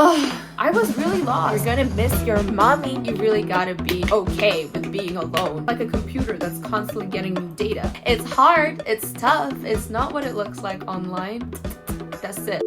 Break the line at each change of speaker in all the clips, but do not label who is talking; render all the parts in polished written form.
Ugh, I was really lost. You're gonna miss your mommy. You really gotta be okay with being alone. Like a computer that's constantly getting new data. It's hard, it's tough, it's not what it looks like online. That's it.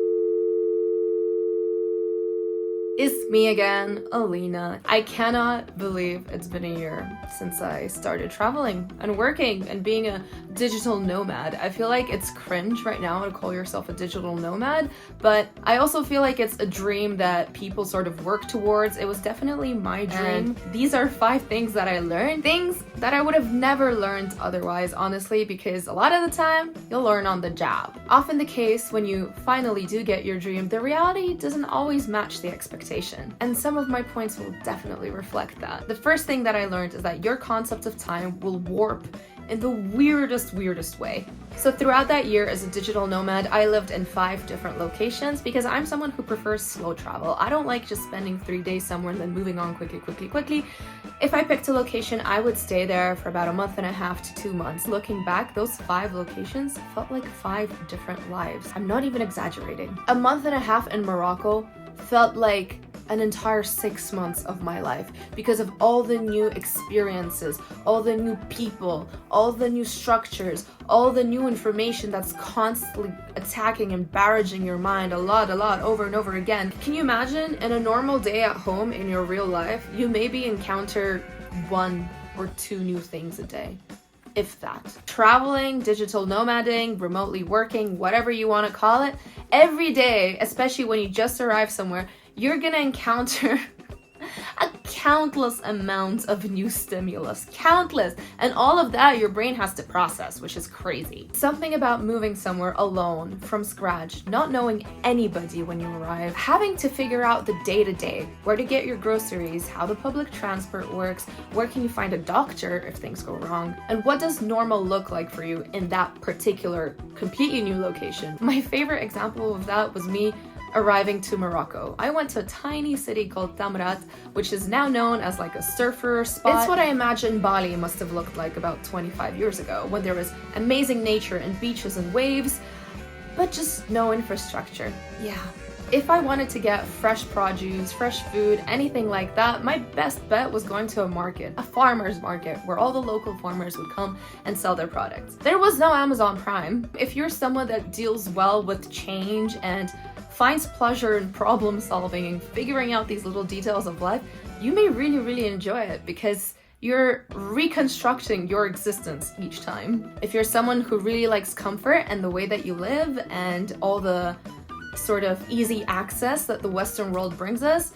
It's me again, Alina. I cannot believe it's been a year since I started traveling and working and being a digital nomad. I feel like it's cringe right now to call yourself a digital nomad, but I also feel like it's a dream that people sort of work towards. It was definitely my dream. And these are 5 things that I learned, things that I would have never learned otherwise, honestly, because a lot of the time you'll learn on the job. Often the case when you finally do get your dream, the reality doesn't always match the expectation. And some of my points will definitely reflect that. The first thing that I learned is that your concept of time will warp in the weirdest way. So throughout that year as a digital nomad, I lived in 5 different locations because I'm someone who prefers slow travel. I don't like just spending 3 days somewhere and then moving on quickly. If I picked a location, I would stay there for about a month and a half to 2 months. Looking back, those 5 locations felt like 5 different lives. I'm not even exaggerating. A month and a half in Morocco felt like an entire 6 months of my life because of all the new experiences, all the new people, all the new structures, all the new information that's constantly attacking and barraging your mind a lot over and over again. Can you imagine in a normal day at home in your real life, you maybe encounter 1 or 2 new things a day? If that. Traveling, digital nomading, remotely working, whatever you want to call it, every day, especially when you just arrive somewhere, you're gonna encounter a countless amount of new stimulus. Countless! And all of that your brain has to process, which is crazy. Something about moving somewhere alone, from scratch, not knowing anybody when you arrive, having to figure out the day-to-day, where to get your groceries, how the public transport works, where can you find a doctor if things go wrong, and what does normal look like for you in that particular, completely new location. My favorite example of that was me arriving to Morocco. I went to a tiny city called Tamrat, which is now known as like a surfer spot. It's what I imagine Bali must have looked like about 25 years ago, when there was amazing nature and beaches and waves, but just no infrastructure. Yeah. If I wanted to get fresh produce, fresh food, anything like that, my best bet was going to a market, a farmer's market, where all the local farmers would come and sell their products. There was no Amazon Prime. If you're someone that deals well with change and finds pleasure in problem solving and figuring out these little details of life, you may really enjoy it because you're reconstructing your existence each time. If you're someone who really likes comfort and the way that you live and all the sort of easy access that the Western world brings us,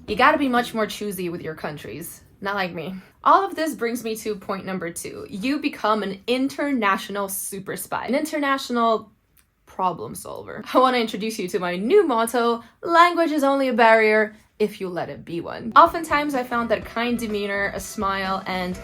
you gotta be much more choosy with your countries. Not like me. All of this brings me to point number 2. You become an international super spy. An international problem solver. I want to introduce you to my new motto: language is only a barrier if you let it be one. Oftentimes I found that a kind demeanor, a smile, and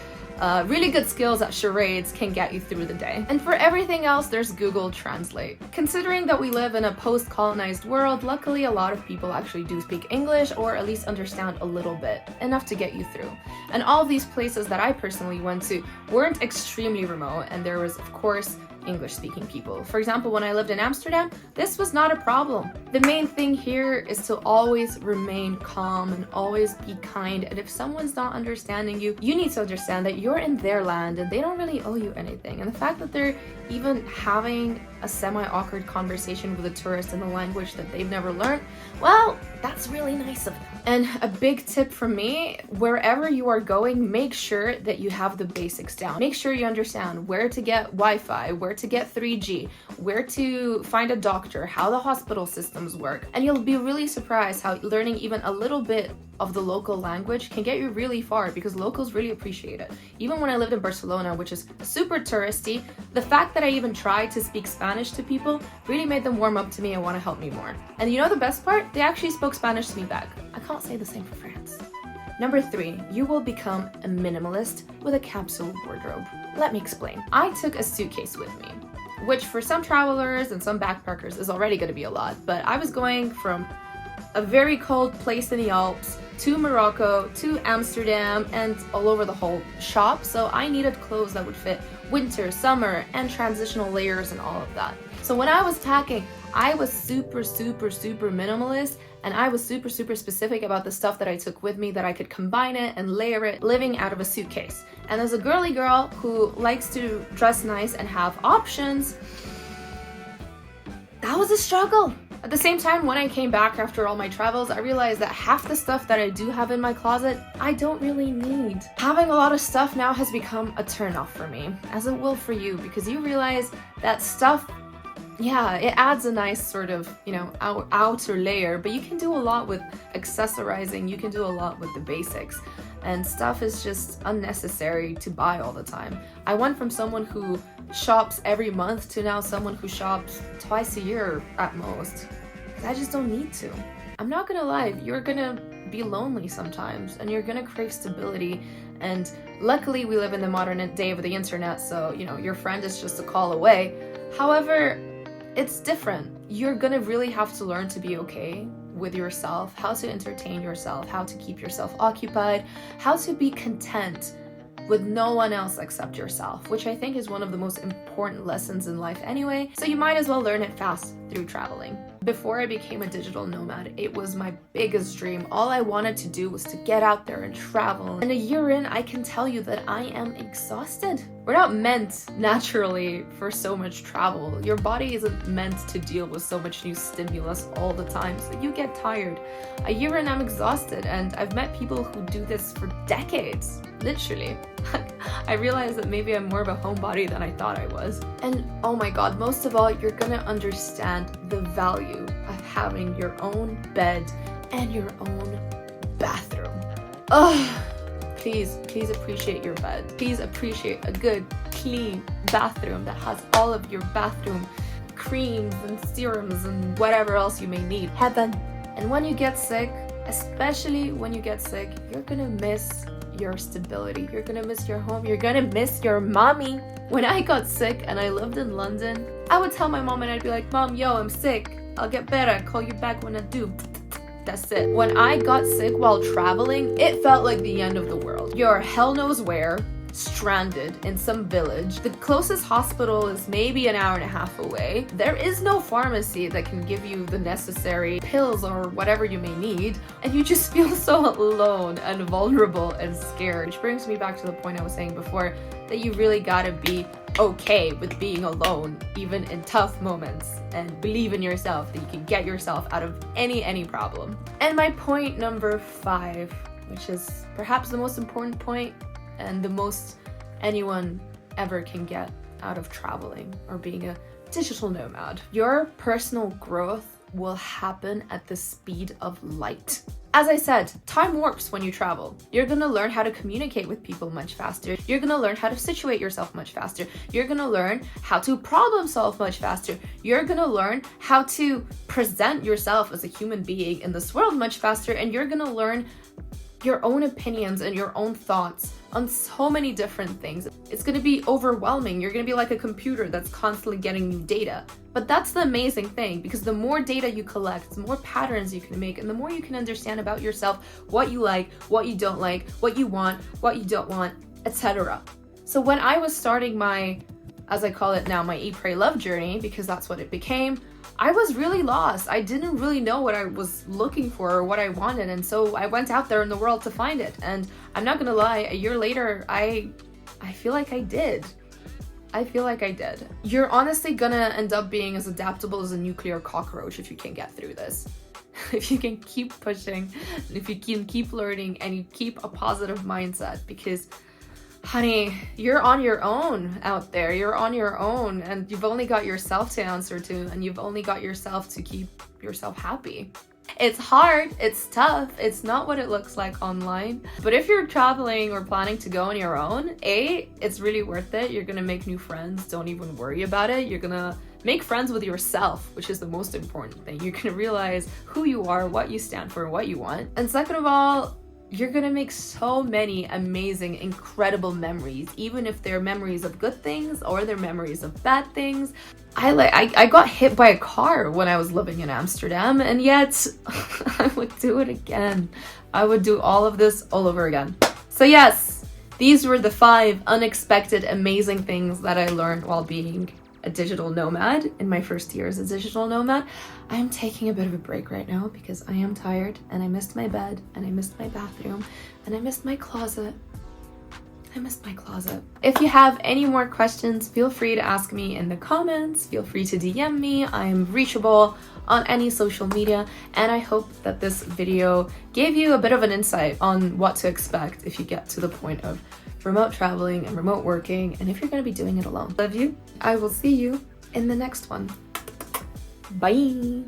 really good skills at charades can get you through the day. And for everything else, there's Google Translate. Considering that we live in a post-colonized world, luckily a lot of people actually do speak English, or at least understand a little bit, enough to get you through. And all of these places that I personally went to weren't extremely remote, and there was, of course, English-speaking people. For example, when I lived in Amsterdam, this was not a problem. The main thing here is to always remain calm and always be kind. And if someone's not understanding you, you need to understand that you're in their land and they don't really owe you anything. And the fact that they're even having a semi-awkward conversation with a tourist in a language that they've never learned, well, that's really nice of them. And a big tip from me, wherever you are going, make sure that you have the basics down. Make sure you understand where to get Wi-Fi, where to get 3G, where to find a doctor, how the hospital systems work. And you'll be really surprised how learning even a little bit of the local language can get you really far, because locals really appreciate it. Even when I lived in Barcelona, which is super touristy, the fact that I even tried to speak Spanish to people really made them warm up to me and want to help me more. And you know the best part? They actually spoke Spanish to me back. I can't say the same for France. Number 3, you will become a minimalist with a capsule wardrobe. Let me explain. I took a suitcase with me, which for some travelers and some backpackers is already going to be a lot, but I was going from a very cold place in the Alps to Morocco to Amsterdam and all over the whole shop, so I needed clothes that would fit winter, summer, and transitional layers and all of that. So when I was packing, I was super minimalist And I was super, super specific about the stuff that I took with me, that I could combine it and layer it, living out of a suitcase. And as a girly girl who likes to dress nice and have options, that was a struggle. At the same time, when I came back after all my travels, I realized that half the stuff that I do have in my closet, I don't really need. Having a lot of stuff now has become a turnoff for me, as it will for you, because you realize that stuff, yeah, it adds a nice sort of, outer layer, but you can do a lot with accessorizing, you can do a lot with the basics. And stuff is just unnecessary to buy all the time. I went from someone who shops every month to now someone who shops twice a year at most. I just don't need to. I'm not gonna lie, you're gonna be lonely sometimes and you're gonna crave stability. And luckily we live in the modern day of the internet, so your friend is just a call away. However, it's different. You're gonna really have to learn to be okay with yourself, how to entertain yourself, how to keep yourself occupied, how to be content with no one else except yourself, which I think is one of the most important lessons in life anyway, so you might as well learn it fast through traveling. Before I became a digital nomad, it was my biggest dream. All I wanted to do was to get out there and travel. And a year in, I can tell you that I am exhausted. We're not meant naturally for so much travel. Your body isn't meant to deal with so much new stimulus all the time, so you get tired. A year in, I'm exhausted, and I've met people who do this for decades, literally. I realized that maybe I'm more of a homebody than I thought I was. And oh my god, most of all, you're gonna understand the value of having your own bed and your own bathroom. Please appreciate your bed. Please appreciate a good, clean bathroom that has all of your bathroom creams and serums and whatever else you may need. Heaven. And when you get sick, especially when you get sick, you're gonna miss your stability. You're gonna miss your home. You're gonna miss your mommy. When I got sick and I lived in London, I would tell my mom and I'd be like, Mom, yo, I'm sick. I'll get better. I'll call you back when I do. That's it. When I got sick while traveling, it felt like the end of the world. You're hell knows where, stranded in some village. The closest hospital is maybe an hour and a half away. There is no pharmacy that can give you the necessary pills or whatever you may need, and you just feel so alone and vulnerable and scared. Which brings me back to the point I was saying before, that you really gotta be okay with being alone, even in tough moments, and believe in yourself that you can get yourself out of any problem. And my point number 5, which is perhaps the most important point and the most anyone ever can get out of traveling or being a digital nomad. Your personal growth will happen at the speed of light. As I said, time warps when you travel. You're gonna learn how to communicate with people much faster. You're gonna learn how to situate yourself much faster. You're gonna learn how to problem solve much faster. You're gonna learn how to present yourself as a human being in this world much faster, and you're gonna learn your own opinions and your own thoughts on so many different things. It's gonna be overwhelming. You're gonna be like a computer that's constantly getting new data. But that's the amazing thing, because the more data you collect, the more patterns you can make, and the more you can understand about yourself, what you like, what you don't like, what you want, what you don't want, etc. So when I was starting my, as I call it now, my Eat, Pray, Love journey, because that's what it became, I was really lost. I didn't really know what I was looking for or what I wanted, and so I went out there in the world to find it. And I'm not gonna lie, a year later, I feel like I did. You're honestly gonna end up being as adaptable as a nuclear cockroach if you can get through this. If you can keep pushing, if you can keep learning, and you keep a positive mindset, because honey, you're on your own out there. You're on your own, and you've only got yourself to answer to, and you've only got yourself to keep yourself happy. It's hard, it's tough, it's not what it looks like online. But if you're traveling or planning to go on your own, it's really worth it. You're gonna make new friends, don't even worry about it. You're gonna make friends with yourself, which is the most important thing. You're gonna realize who you are, what you stand for, what you want. And second of all, you're gonna make so many amazing, incredible memories, even if they're memories of good things or they're memories of bad things. I got hit by a car when I was living in Amsterdam, and yet I would do it again. I would do all of this all over again. So yes, these were the 5 unexpected, amazing things that I learned while being a digital nomad in my first year as a digital nomad. I am taking a bit of a break right now because I am tired and I missed my bed and I missed my bathroom and I missed my closet. I missed my closet. If you have any more questions, feel free to ask me in the comments. Feel free to DM me. I am reachable on any social media, and I hope that this video gave you a bit of an insight on what to expect if you get to the point of remote traveling and remote working, and if you're going to be doing it alone. Love you. I will see you in the next one. Bye.